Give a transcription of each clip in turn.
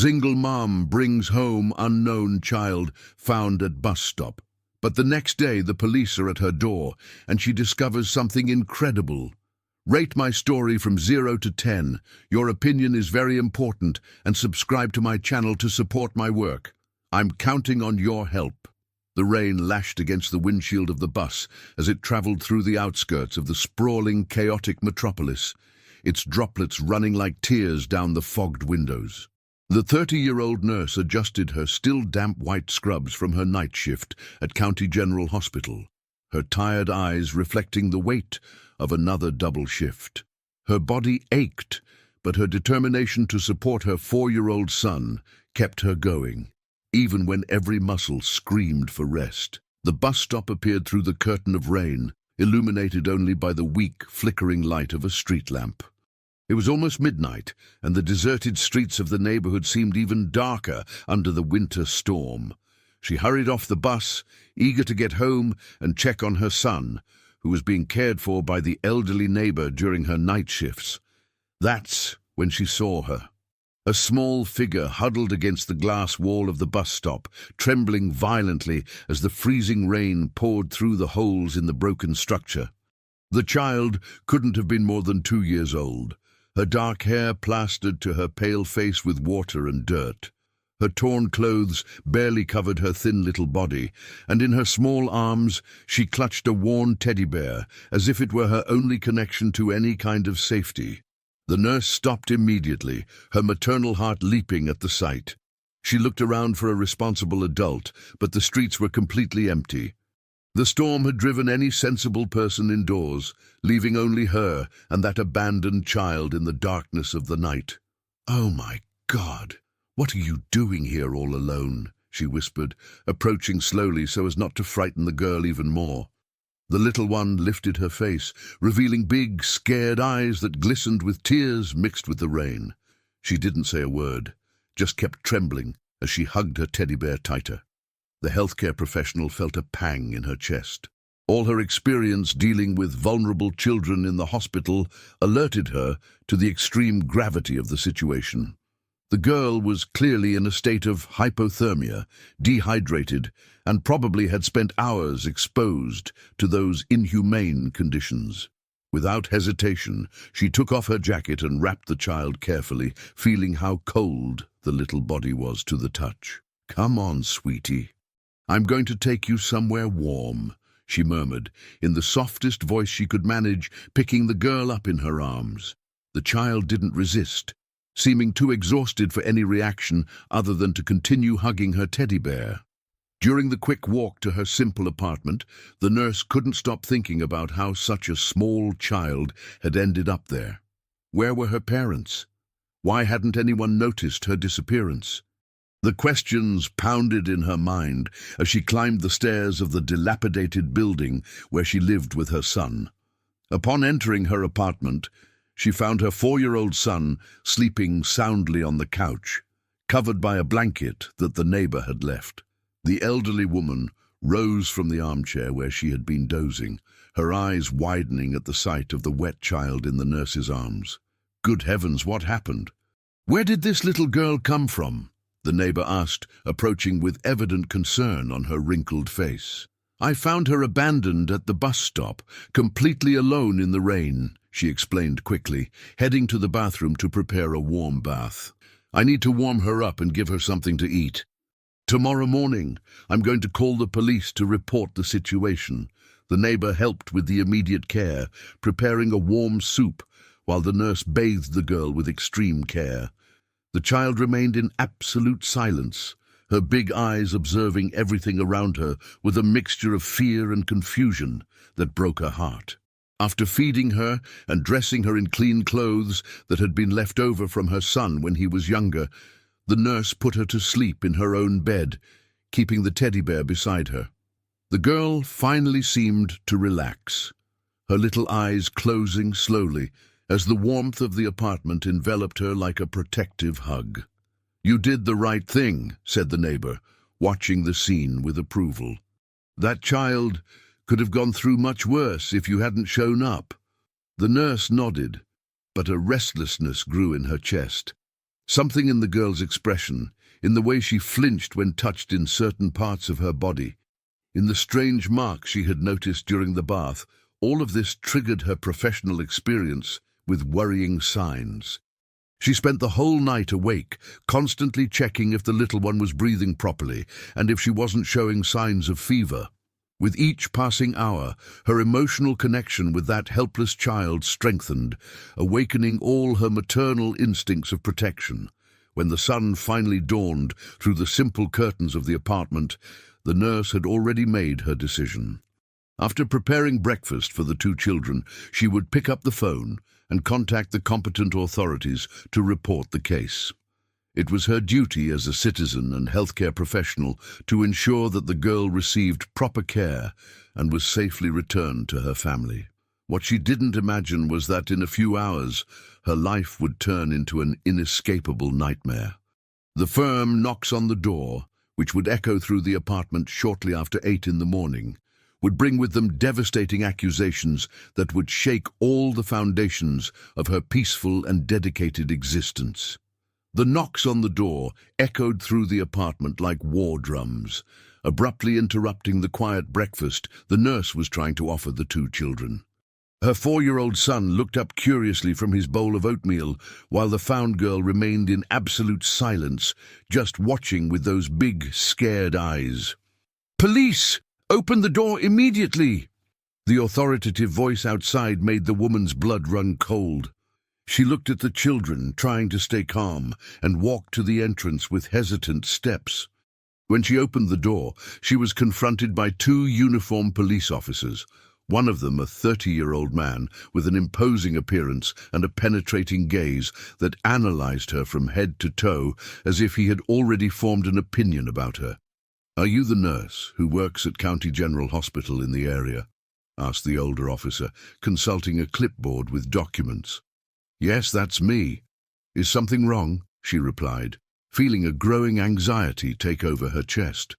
Single mom brings home unknown child found at bus stop. But the next day the police are at her door and she discovers something incredible. Rate my story from 0 to 10. Your opinion is very important, and subscribe to my channel to support my work. I'm counting on your help. The rain lashed against the windshield of the bus as it traveled through the outskirts of the sprawling, chaotic metropolis, its droplets running like tears down the fogged windows. The 30-year-old nurse adjusted her still damp white scrubs from her night shift at County General Hospital, her tired eyes reflecting the weight of another double shift. Her body ached, but her determination to support her 4-year-old son kept her going, even when every muscle screamed for rest. The bus stop appeared through the curtain of rain, illuminated only by the weak, flickering light of a street lamp. It was almost midnight, and the deserted streets of the neighborhood seemed even darker under the winter storm. She hurried off the bus, eager to get home and check on her son, who was being cared for by the elderly neighbor during her night shifts. That's when she saw her. A small figure huddled against the glass wall of the bus stop, trembling violently as the freezing rain poured through the holes in the broken structure. The child couldn't have been more than 2 years old, her dark hair plastered to her pale face with water and dirt. Her torn clothes barely covered her thin little body, and in her small arms she clutched a worn teddy bear, as if it were her only connection to any kind of safety. The nurse stopped immediately, her maternal heart leaping at the sight. She looked around for a responsible adult, but the streets were completely empty. The storm had driven any sensible person indoors, leaving only her and that abandoned child in the darkness of the night. "Oh my God, what are you doing here all alone?" she whispered, approaching slowly so as not to frighten the girl even more. The little one lifted her face, revealing big, scared eyes that glistened with tears mixed with the rain. She didn't say a word, just kept trembling as she hugged her teddy bear tighter. The healthcare professional felt a pang in her chest. All her experience dealing with vulnerable children in the hospital alerted her to the extreme gravity of the situation. The girl was clearly in a state of hypothermia, dehydrated, and probably had spent hours exposed to those inhumane conditions. Without hesitation, she took off her jacket and wrapped the child carefully, feeling how cold the little body was to the touch. "Come on, sweetie. I'm going to take you somewhere warm," she murmured, in the softest voice she could manage, picking the girl up in her arms. The child didn't resist, seeming too exhausted for any reaction other than to continue hugging her teddy bear. During the quick walk to her simple apartment, the nurse couldn't stop thinking about how such a small child had ended up there. Where were her parents? Why hadn't anyone noticed her disappearance? The questions pounded in her mind as she climbed the stairs of the dilapidated building where she lived with her son. Upon entering her apartment, she found her 4-year-old son sleeping soundly on the couch, covered by a blanket that the neighbor had left. The elderly woman rose from the armchair where she had been dozing, her eyes widening at the sight of the wet child in the nurse's arms. "Good heavens, what happened? Where did this little girl come from?" the neighbor asked, approaching with evident concern on her wrinkled face. "I found her abandoned at the bus stop, completely alone in the rain," she explained quickly, heading to the bathroom to prepare a warm bath. "I need to warm her up and give her something to eat. Tomorrow morning, I'm going to call the police to report the situation." The neighbor helped with the immediate care, preparing a warm soup, while the nurse bathed the girl with extreme care. The child remained in absolute silence, her big eyes observing everything around her with a mixture of fear and confusion that broke her heart. After feeding her and dressing her in clean clothes that had been left over from her son when he was younger, the nurse put her to sleep in her own bed, keeping the teddy bear beside her. The girl finally seemed to relax, her little eyes closing slowly as the warmth of the apartment enveloped her like a protective hug. "You did the right thing," said the neighbor, watching the scene with approval. "That child could have gone through much worse if you hadn't shown up." The nurse nodded, but a restlessness grew in her chest. Something in the girl's expression, in the way she flinched when touched in certain parts of her body, in the strange marks she had noticed during the bath, all of this triggered her professional experience with worrying signs. She spent the whole night awake, constantly checking if the little one was breathing properly and if she wasn't showing signs of fever. With each passing hour, her emotional connection with that helpless child strengthened, awakening all her maternal instincts of protection. When the sun finally dawned through the simple curtains of the apartment, the nurse had already made her decision. After preparing breakfast for the two children, she would pick up the phone and contact the competent authorities to report the case. It was her duty as a citizen and healthcare professional to ensure that the girl received proper care and was safely returned to her family. What she didn't imagine was that in a few hours, her life would turn into an inescapable nightmare. The firm knocks on the door, which would echo through the apartment shortly after 8 in the morning, would bring with them devastating accusations that would shake all the foundations of her peaceful and dedicated existence. The knocks on the door echoed through the apartment like war drums, abruptly interrupting the quiet breakfast the nurse was trying to offer the two children. Her 4-year-old son looked up curiously from his bowl of oatmeal, while the found girl remained in absolute silence, just watching with those big, scared eyes. "Police! Open the door immediately!" The authoritative voice outside made the woman's blood run cold. She looked at the children, trying to stay calm, and walked to the entrance with hesitant steps. When she opened the door, she was confronted by 2 uniformed police officers, one of them a 30-year-old man with an imposing appearance and a penetrating gaze that analyzed her from head to toe as if he had already formed an opinion about her. "Are you the nurse who works at County General Hospital in the area?" asked the older officer, consulting a clipboard with documents. "Yes, that's me. Is something wrong?" she replied, feeling a growing anxiety take over her chest.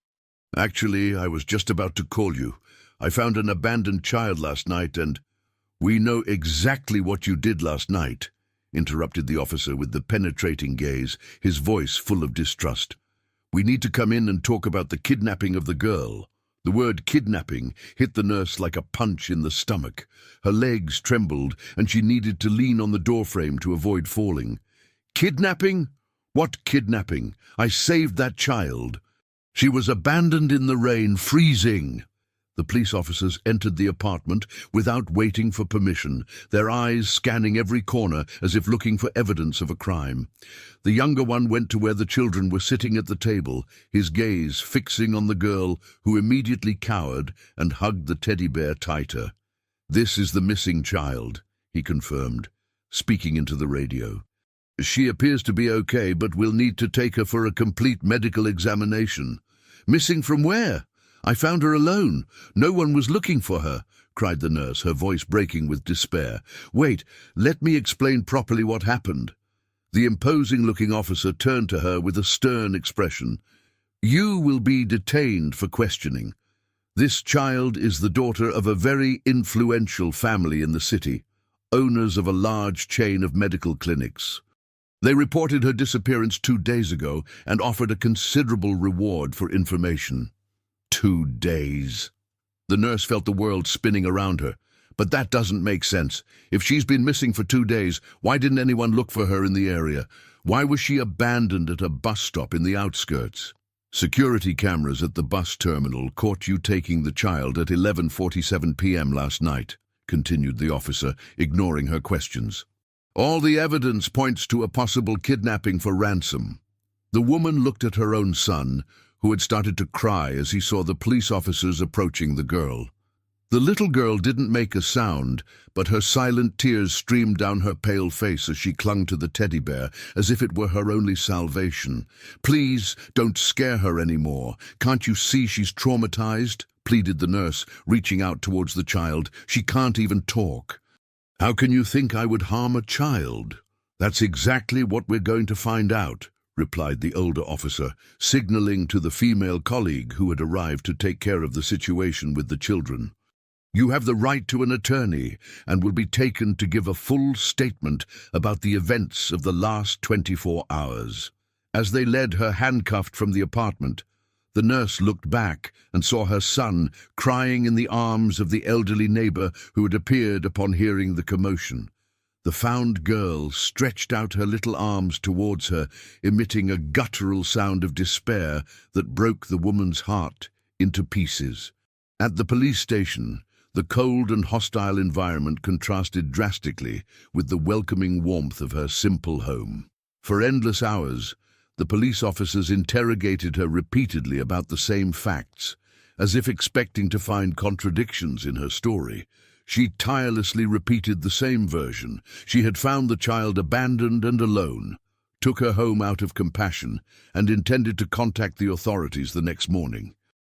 "Actually, I was just about to call you. I found an abandoned child last night and—" "We know exactly what you did last night," interrupted the officer with the penetrating gaze, his voice full of distrust. "We need to come in and talk about the kidnapping of the girl." The word kidnapping hit the nurse like a punch in the stomach. Her legs trembled, and she needed to lean on the doorframe to avoid falling. "Kidnapping? What kidnapping? I saved that child. She was abandoned in the rain, freezing." The police officers entered the apartment without waiting for permission, their eyes scanning every corner as if looking for evidence of a crime. The younger one went to where the children were sitting at the table, his gaze fixing on the girl, who immediately cowered and hugged the teddy bear tighter. "This is the missing child," he confirmed, speaking into the radio. "She appears to be okay, but we'll need to take her for a complete medical examination." "Missing from where? I found her alone. No one was looking for her," cried the nurse, her voice breaking with despair. "Wait, let me explain properly what happened." The imposing-looking officer turned to her with a stern expression. "You will be detained for questioning. This child is the daughter of a very influential family in the city, owners of a large chain of medical clinics. They reported her disappearance 2 days ago and offered a considerable reward for information." 2 days. The nurse felt the world spinning around her. "But that doesn't make sense. If she's been missing for 2 days, why didn't anyone look for her in the area? Why was she abandoned at a bus stop in the outskirts?" "Security cameras at the bus terminal caught you taking the child at 11:47 p.m. last night," continued the officer, ignoring her questions. "All the evidence points to a possible kidnapping for ransom." The woman looked at her own son, who had started to cry as he saw the police officers approaching the girl. The little girl didn't make a sound, but her silent tears streamed down her pale face as she clung to the teddy bear, as if it were her only salvation. "Please, don't scare her anymore. Can't you see she's traumatized?" pleaded the nurse, reaching out towards the child. "She can't even talk." "How can you think I would harm a child?" "That's exactly what we're going to find out," replied the older officer, signaling to the female colleague who had arrived to take care of the situation with the children. You have the right to an attorney and will be taken to give a full statement about the events of the last 24 hours. As they led her handcuffed from the apartment, the nurse looked back and saw her son crying in the arms of the elderly neighbor who had appeared upon hearing the commotion. The found girl stretched out her little arms towards her, emitting a guttural sound of despair that broke the woman's heart into pieces. At the police station, the cold and hostile environment contrasted drastically with the welcoming warmth of her simple home. For endless hours, the police officers interrogated her repeatedly about the same facts, as if expecting to find contradictions in her story. She tirelessly repeated the same version. She had found the child abandoned and alone, took her home out of compassion, and intended to contact the authorities the next morning.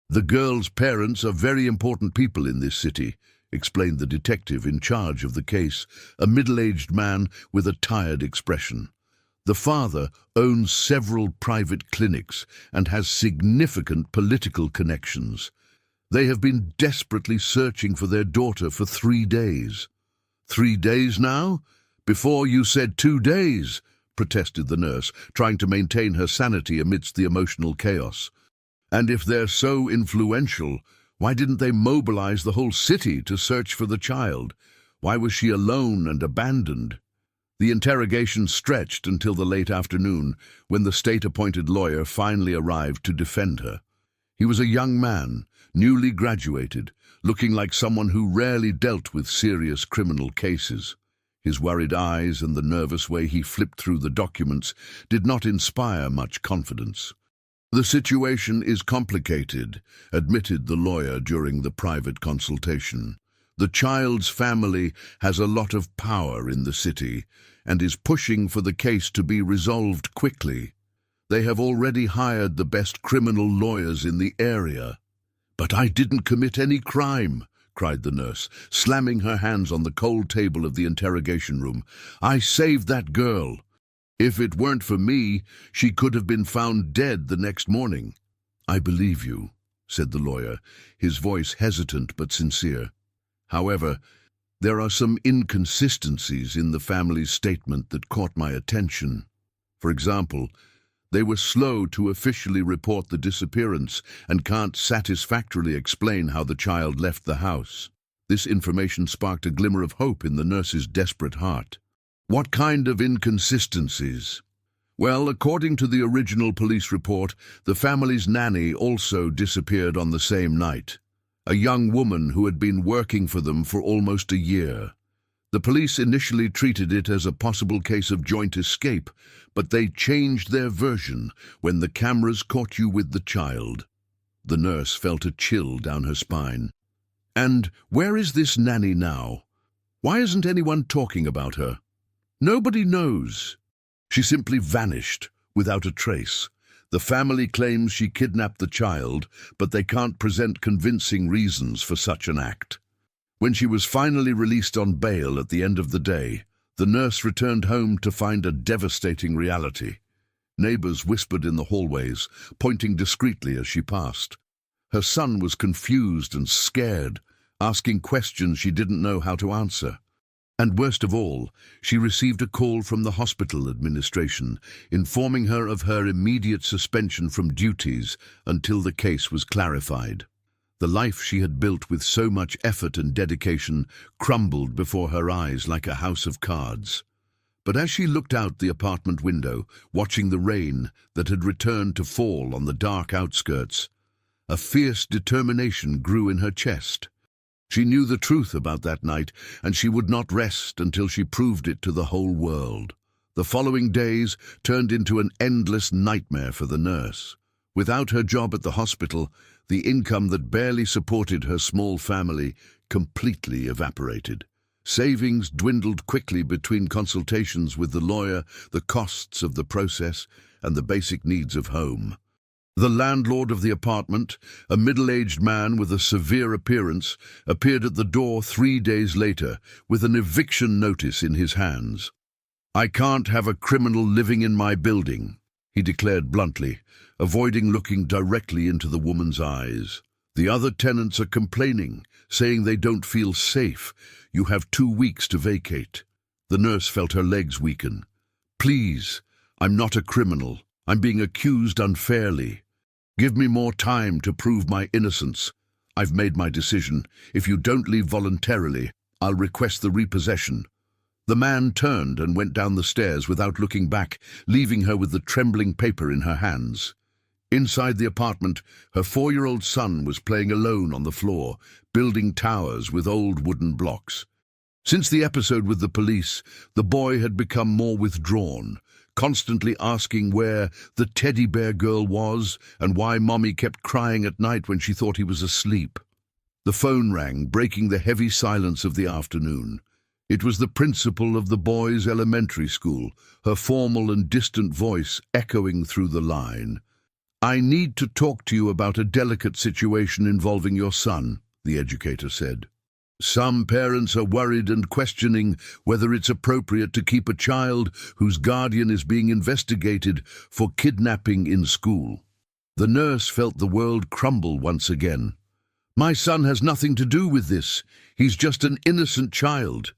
"The girl's parents are very important people in this city," explained the detective in charge of the case, a middle-aged man with a tired expression. "The father owns several private clinics and has significant political connections. They have been desperately searching for their daughter for 3 days." "3 days now? Before you said 2 days," protested the nurse, trying to maintain her sanity amidst the emotional chaos. "And if they're so influential, why didn't they mobilize the whole city to search for the child? Why was she alone and abandoned?" The interrogation stretched until the late afternoon, when the state-appointed lawyer finally arrived to defend her. He was a young man, newly graduated, looking like someone who rarely dealt with serious criminal cases. His worried eyes and the nervous way he flipped through the documents did not inspire much confidence. "The situation is complicated," admitted the lawyer during the private consultation. "The child's family has a lot of power in the city and is pushing for the case to be resolved quickly. They have already hired the best criminal lawyers in the area." "But I didn't commit any crime," cried the nurse, slamming her hands on the cold table of the interrogation room. "I saved that girl. If it weren't for me, she could have been found dead the next morning." "I believe you," said the lawyer, his voice hesitant but sincere. "However, there are some inconsistencies in the family's statement that caught my attention. For example, they were slow to officially report the disappearance and can't satisfactorily explain how the child left the house." This information sparked a glimmer of hope in the nurse's desperate heart. "What kind of inconsistencies?" "Well, according to the original police report, the family's nanny also disappeared on the same night. A young woman who had been working for them for almost a year. The police initially treated it as a possible case of joint escape, but they changed their version when the cameras caught you with the child." The nurse felt a chill down her spine. "And where is this nanny now? Why isn't anyone talking about her?" "Nobody knows. She simply vanished without a trace. The family claims she kidnapped the child, but they can't present convincing reasons for such an act." When she was finally released on bail at the end of the day, the nurse returned home to find a devastating reality. Neighbors whispered in the hallways, pointing discreetly as she passed. Her son was confused and scared, asking questions she didn't know how to answer. And worst of all, she received a call from the hospital administration, informing her of her immediate suspension from duties until the case was clarified. The life she had built with so much effort and dedication crumbled before her eyes like a house of cards. But as she looked out the apartment window, watching the rain that had returned to fall on the dark outskirts, a fierce determination grew in her chest. She knew the truth about that night, and she would not rest until she proved it to the whole world. The following days turned into an endless nightmare for the nurse. Without her job at the hospital, the income that barely supported her small family completely evaporated. Savings dwindled quickly between consultations with the lawyer, the costs of the process, and the basic needs of home. The landlord of the apartment, a middle-aged man with a severe appearance, appeared at the door 3 days later with an eviction notice in his hands. "I can't have a criminal living in my building," he declared bluntly, avoiding looking directly into the woman's eyes. "The other tenants are complaining, saying they don't feel safe. You have 2 weeks to vacate. The nurse felt her legs weaken. Please, I'm not a criminal. I'm being accused unfairly. Give me more time to prove my innocence. I've made my decision. If you don't leave voluntarily, I'll request the repossession. The man turned and went down the stairs without looking back, leaving her with the trembling paper in her hands. Inside the apartment, her 4-year-old son was playing alone on the floor, building towers with old wooden blocks. Since the episode with the police, the boy had become more withdrawn, constantly asking where the teddy bear girl was and why Mommy kept crying at night when she thought he was asleep. The phone rang, breaking the heavy silence of the afternoon. It was the principal of the boys' elementary school, her formal and distant voice echoing through the line. "I need to talk to you about a delicate situation involving your son," the educator said. "Some parents are worried and questioning whether it's appropriate to keep a child whose guardian is being investigated for kidnapping in school." The nurse felt the world crumble once again. "My son has nothing to do with this. He's just an innocent child."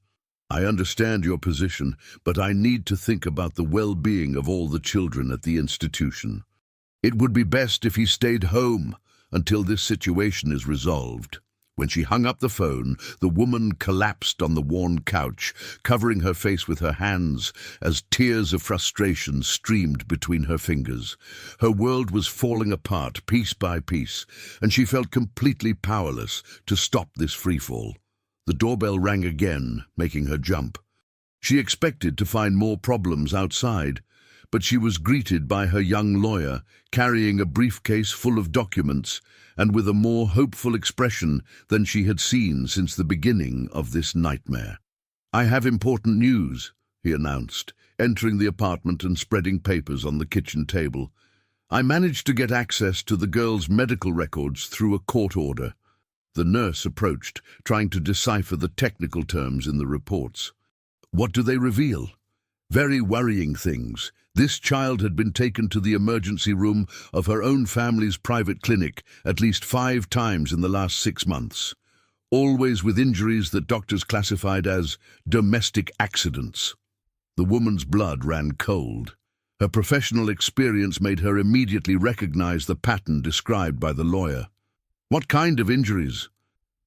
"I understand your position, but I need to think about the well-being of all the children at the institution. It would be best if he stayed home until this situation is resolved." When she hung up the phone, the woman collapsed on the worn couch, covering her face with her hands as tears of frustration streamed between her fingers. Her world was falling apart piece by piece, and she felt completely powerless to stop this freefall. The doorbell rang again, making her jump. She expected to find more problems outside, but she was greeted by her young lawyer, carrying a briefcase full of documents and with a more hopeful expression than she had seen since the beginning of this nightmare. "I have important news," he announced, entering the apartment and spreading papers on the kitchen table. "I managed to get access to the girl's medical records through a court order." The nurse approached, trying to decipher the technical terms in the reports. "What do they reveal?" "Very worrying things. This child had been taken to the emergency room of her own family's private clinic at least 5 times in the last 6 months, always with injuries that doctors classified as domestic accidents." The woman's blood ran cold. Her professional experience made her immediately recognize the pattern described by the lawyer. "What kind of injuries?"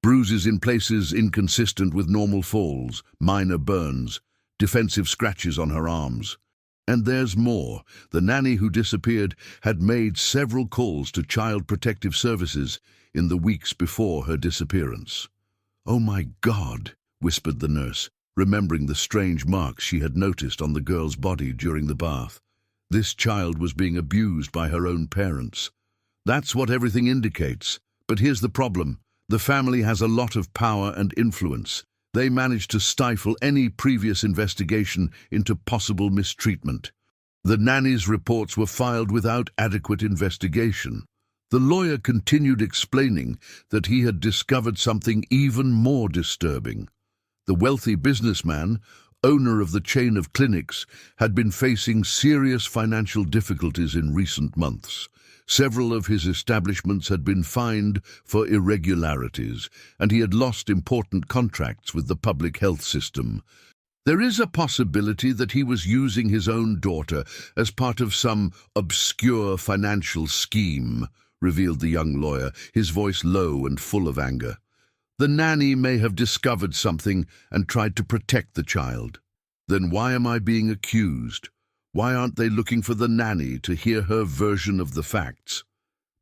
"Bruises in places inconsistent with normal falls, minor burns, defensive scratches on her arms. And there's more. The nanny who disappeared had made several calls to Child Protective Services in the weeks before her disappearance." "Oh my God," whispered the nurse, remembering the strange marks she had noticed on the girl's body during the bath. This child was being abused by her own parents. "That's what everything indicates. But here's the problem. The family has a lot of power and influence. They managed to stifle any previous investigation into possible mistreatment. The nanny's reports were filed without adequate investigation." The lawyer continued explaining that he had discovered something even more disturbing. The wealthy businessman, owner of the chain of clinics, had been facing serious financial difficulties in recent months. Several of his establishments had been fined for irregularities, and he had lost important contracts with the public health system. "There is a possibility that he was using his own daughter as part of some obscure financial scheme," revealed the young lawyer, his voice low and full of anger. "The nanny may have discovered something and tried to protect the child." "Then why am I being accused? Why aren't they looking for the nanny to hear her version of the facts?"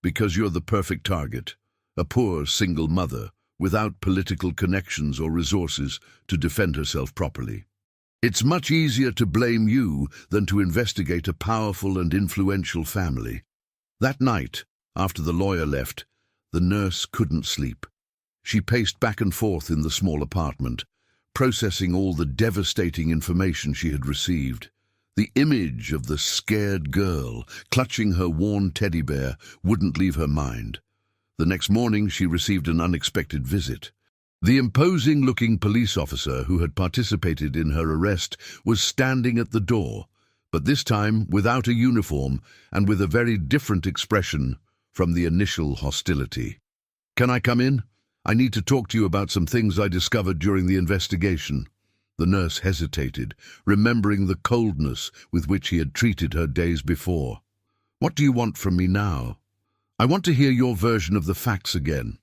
"Because you're the perfect target. A poor single mother, without political connections or resources to defend herself properly. It's much easier to blame you than to investigate a powerful and influential family." That night, after the lawyer left, the nurse couldn't sleep. She paced back and forth in the small apartment, processing all the devastating information she had received. The image of the scared girl clutching her worn teddy bear wouldn't leave her mind. The next morning she received an unexpected visit. The imposing-looking police officer who had participated in her arrest was standing at the door, but this time without a uniform and with a very different expression from the initial hostility. "Can I come in?" I need to talk to you about some things I discovered during the investigation. The nurse hesitated, remembering the coldness with which he had treated her days before. What do you want from me now? I want to hear your version of the facts again.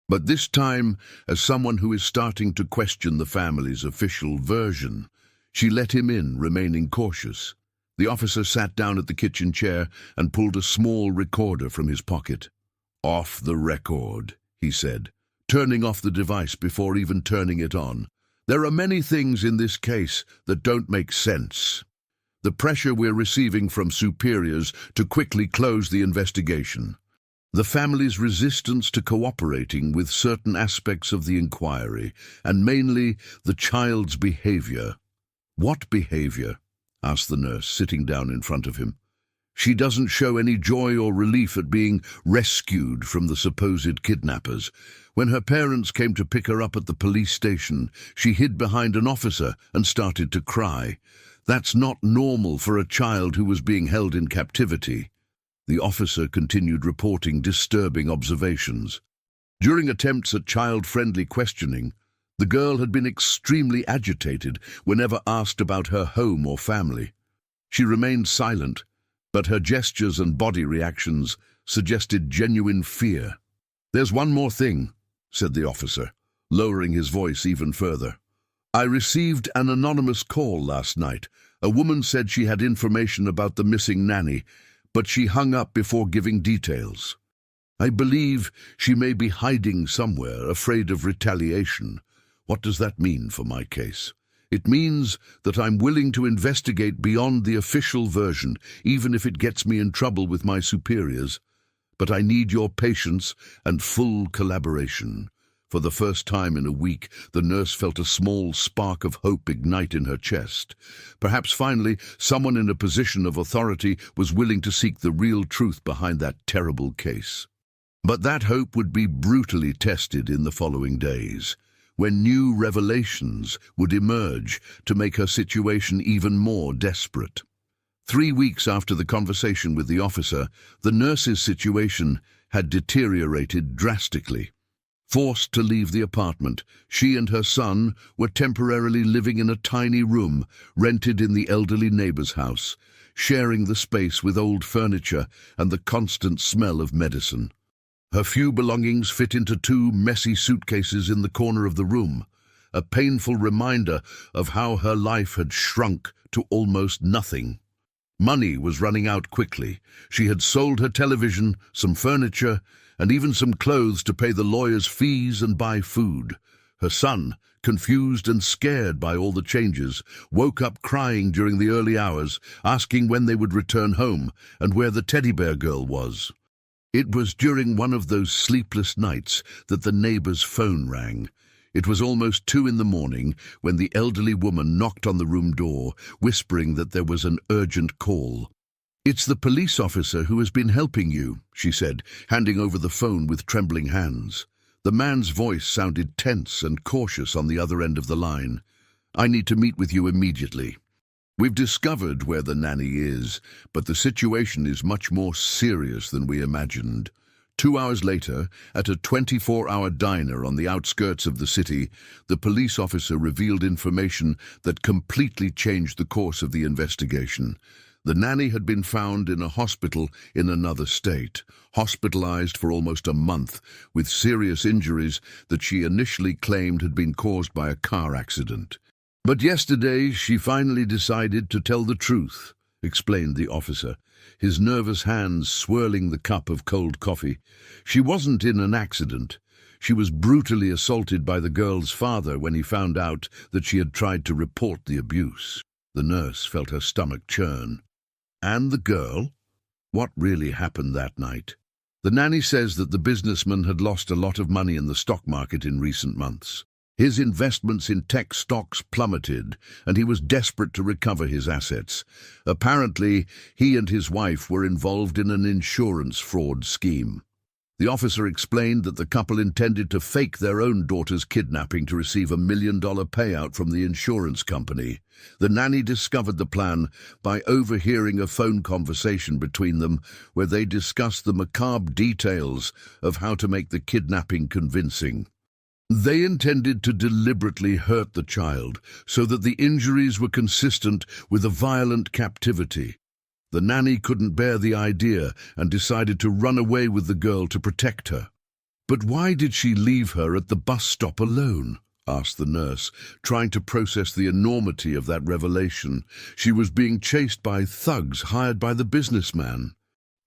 But this time, as someone who is starting to question the family's official version. She let him in, remaining cautious. The officer sat down at the kitchen chair and pulled a small recorder from his pocket. "Off the record," he said, turning off the device before even turning it on. "There are many things in this case that don't make sense. The pressure we're receiving from superiors to quickly close the investigation. The family's resistance to cooperating with certain aspects of the inquiry, and mainly the child's behavior." "What behavior?" asked the nurse, sitting down in front of him. "She doesn't show any joy or relief at being rescued from the supposed kidnappers. When her parents came to pick her up at the police station, she hid behind an officer and started to cry. That's not normal for a child who was being held in captivity." The officer continued reporting disturbing observations. During attempts at child-friendly questioning, the girl had been extremely agitated whenever asked about her home or family. She remained silent, but her gestures and body reactions suggested genuine fear. "There's one more thing," said the officer, lowering his voice even further. "I received an anonymous call last night. A woman said she had information about the missing nanny, but she hung up before giving details. I believe she may be hiding somewhere, afraid of retaliation. What does that mean for my case? It means that I'm willing to investigate beyond the official version, even if it gets me in trouble with my superiors. But I need your patience and full collaboration." For the first time in a week, the nurse felt a small spark of hope ignite in her chest. Perhaps finally, someone in a position of authority was willing to seek the real truth behind that terrible case. But that hope would be brutally tested in the following days, when new revelations would emerge to make her situation even more desperate. 3 weeks after the conversation with the officer, the nurse's situation had deteriorated drastically. Forced to leave the apartment, she and her son were temporarily living in a tiny room rented in the elderly neighbor's house, sharing the space with old furniture and the constant smell of medicine. Her few belongings fit into 2 messy suitcases in the corner of the room, a painful reminder of how her life had shrunk to almost nothing. Money was running out quickly. She had sold her television, some furniture, and even some clothes to pay the lawyer's fees and buy food. Her son, confused and scared by all the changes, woke up crying during the early hours, asking when they would return home and where the teddy bear girl was. It was during one of those sleepless nights that the neighbor's phone rang. It was almost 2 in the morning when the elderly woman knocked on the room door, whispering that there was an urgent call. "It's the police officer who has been helping you," she said, handing over the phone with trembling hands. The man's voice sounded tense and cautious on the other end of the line. "I need to meet with you immediately. We've discovered where the nanny is, but the situation is much more serious than we imagined." 2 hours later, at a 24-hour diner on the outskirts of the city, the police officer revealed information that completely changed the course of the investigation. The nanny had been found in a hospital in another state, hospitalized for almost a month, with serious injuries that she initially claimed had been caused by a car accident. "But yesterday she finally decided to tell the truth," explained the officer, his nervous hands swirling the cup of cold coffee. "She wasn't in an accident. She was brutally assaulted by the girl's father when he found out that she had tried to report the abuse." The nurse felt her stomach churn. "And the girl? What really happened that night?" "The nanny says that the businessman had lost a lot of money in the stock market in recent months. His investments in tech stocks plummeted, and he was desperate to recover his assets. Apparently, he and his wife were involved in an insurance fraud scheme." The officer explained that the couple intended to fake their own daughter's kidnapping to receive $1 million payout from the insurance company. The nanny discovered the plan by overhearing a phone conversation between them where they discussed the macabre details of how to make the kidnapping convincing. They intended to deliberately hurt the child so that the injuries were consistent with a violent captivity. The nanny couldn't bear the idea and decided to run away with the girl to protect her. "But why did she leave her at the bus stop alone?" asked the nurse, trying to process the enormity of that revelation. She was being chased by thugs hired by the businessman.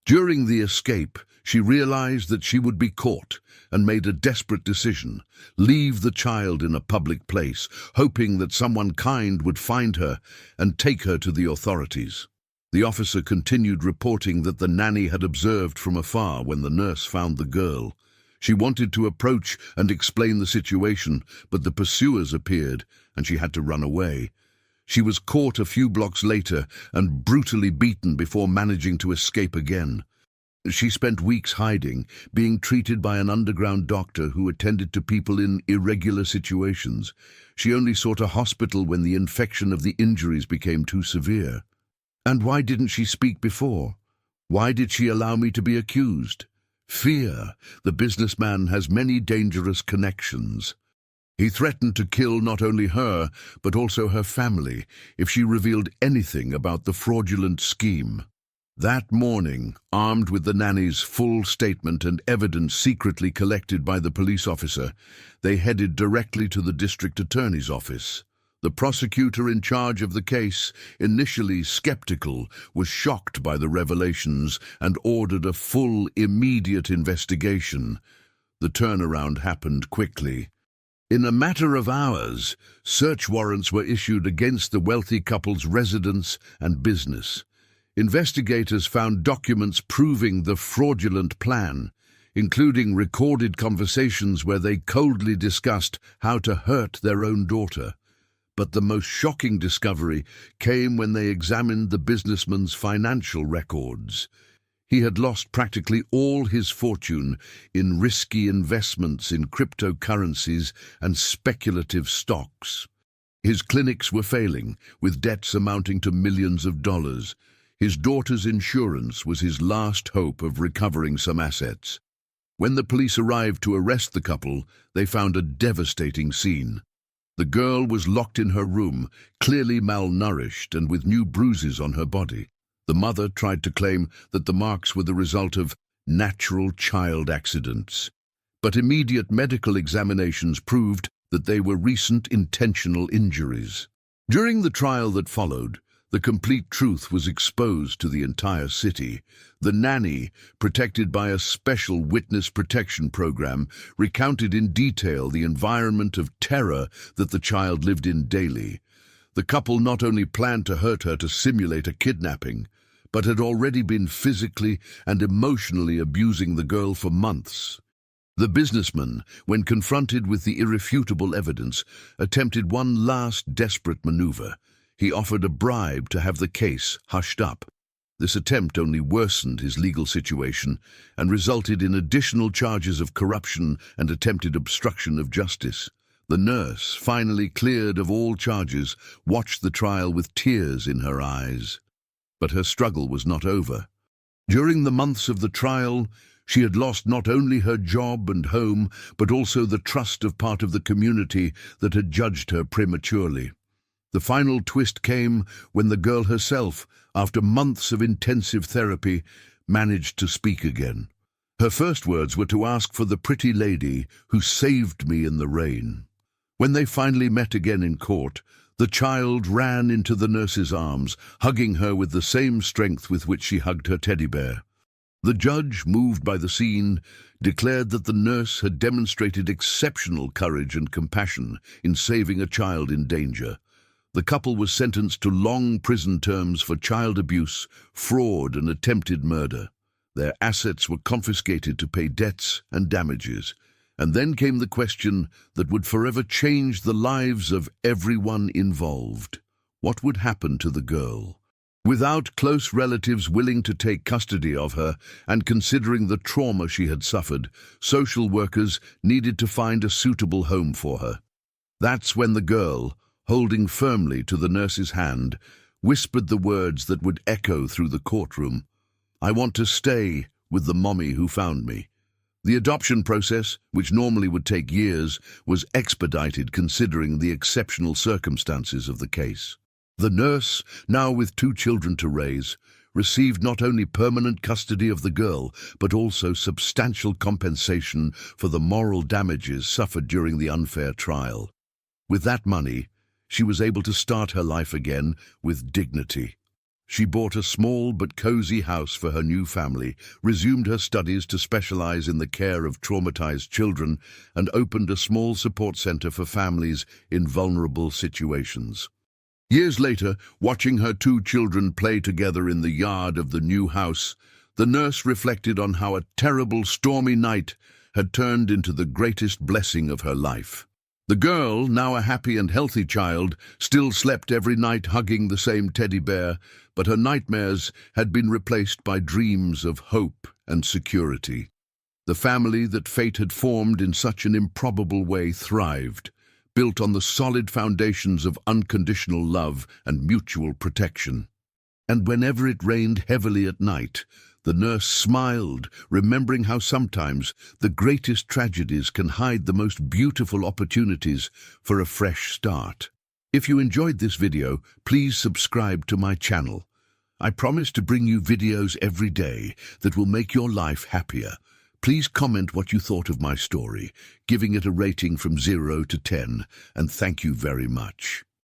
During the escape, she realized that she would be caught and made a desperate decision: leave the child in a public place, hoping that someone kind would find her and take her to the authorities. The officer continued reporting that the nanny had observed from afar when the nurse found the girl. She wanted to approach and explain the situation, but the pursuers appeared and she had to run away. She was caught a few blocks later and brutally beaten before managing to escape again. She spent weeks hiding, being treated by an underground doctor who attended to people in irregular situations. She only sought a hospital when the infection of the injuries became too severe. And why didn't she speak before? Why did she allow me to be accused? Fear. The businessman has many dangerous connections. He threatened to kill not only her, but also her family, if she revealed anything about the fraudulent scheme. That morning, armed with the nanny's full statement and evidence secretly collected by the police officer, they headed directly to the district attorney's office. The prosecutor in charge of the case, initially skeptical, was shocked by the revelations and ordered a full, immediate investigation. The turnaround happened quickly. In a matter of hours, search warrants were issued against the wealthy couple's residence and business. Investigators found documents proving the fraudulent plan, including recorded conversations where they coldly discussed how to hurt their own daughter. But the most shocking discovery came when they examined the businessman's financial records. He had lost practically all his fortune in risky investments in cryptocurrencies and speculative stocks. His clinics were failing, with debts amounting to millions of dollars. His daughter's insurance was his last hope of recovering some assets. When the police arrived to arrest the couple, they found a devastating scene. The girl was locked in her room, clearly malnourished and with new bruises on her body. The mother tried to claim that the marks were the result of natural child accidents. But immediate medical examinations proved that they were recent intentional injuries. During the trial that followed, the complete truth was exposed to the entire city. The nanny, protected by a special witness protection program, recounted in detail the environment of terror that the child lived in daily. The couple not only planned to hurt her to simulate a kidnapping, but had already been physically and emotionally abusing the girl for months. The businessman, when confronted with the irrefutable evidence, attempted one last desperate maneuver. He offered a bribe to have the case hushed up. This attempt only worsened his legal situation and resulted in additional charges of corruption and attempted obstruction of justice. The nurse, finally cleared of all charges, watched the trial with tears in her eyes. But her struggle was not over. During the months of the trial, she had lost not only her job and home, but also the trust of part of the community that had judged her prematurely. The final twist came when the girl herself, after months of intensive therapy, managed to speak again. Her first words were to ask for the pretty lady who saved me in the rain. When they finally met again in court, the child ran into the nurse's arms, hugging her with the same strength with which she hugged her teddy bear. The judge, moved by the scene, declared that the nurse had demonstrated exceptional courage and compassion in saving a child in danger. The couple was sentenced to long prison terms for child abuse, fraud, and attempted murder. Their assets were confiscated to pay debts and damages. And then came the question that would forever change the lives of everyone involved. What would happen to the girl? Without close relatives willing to take custody of her, and considering the trauma she had suffered, social workers needed to find a suitable home for her. That's when the girl, holding firmly to the nurse's hand, whispered the words that would echo through the courtroom. "I want to stay with the mommy who found me." The adoption process, which normally would take years, was expedited considering the exceptional circumstances of the case. The nurse, now with 2 children to raise, received not only permanent custody of the girl, but also substantial compensation for the moral damages suffered during the unfair trial. With that money, she was able to start her life again with dignity. She bought a small but cozy house for her new family, resumed her studies to specialize in the care of traumatized children, and opened a small support center for families in vulnerable situations. Years later, watching her 2 children play together in the yard of the new house, the nurse reflected on how a terrible stormy night had turned into the greatest blessing of her life. The girl, now a happy and healthy child, still slept every night hugging the same teddy bear, but her nightmares had been replaced by dreams of hope and security. The family that fate had formed in such an improbable way thrived, built on the solid foundations of unconditional love and mutual protection. And whenever it rained heavily at night, the nurse smiled, remembering how sometimes the greatest tragedies can hide the most beautiful opportunities for a fresh start. If you enjoyed this video, please subscribe to my channel. I promise to bring you videos every day that will make your life happier. Please comment what you thought of my story, giving it a rating from 0 to 10, and thank you very much.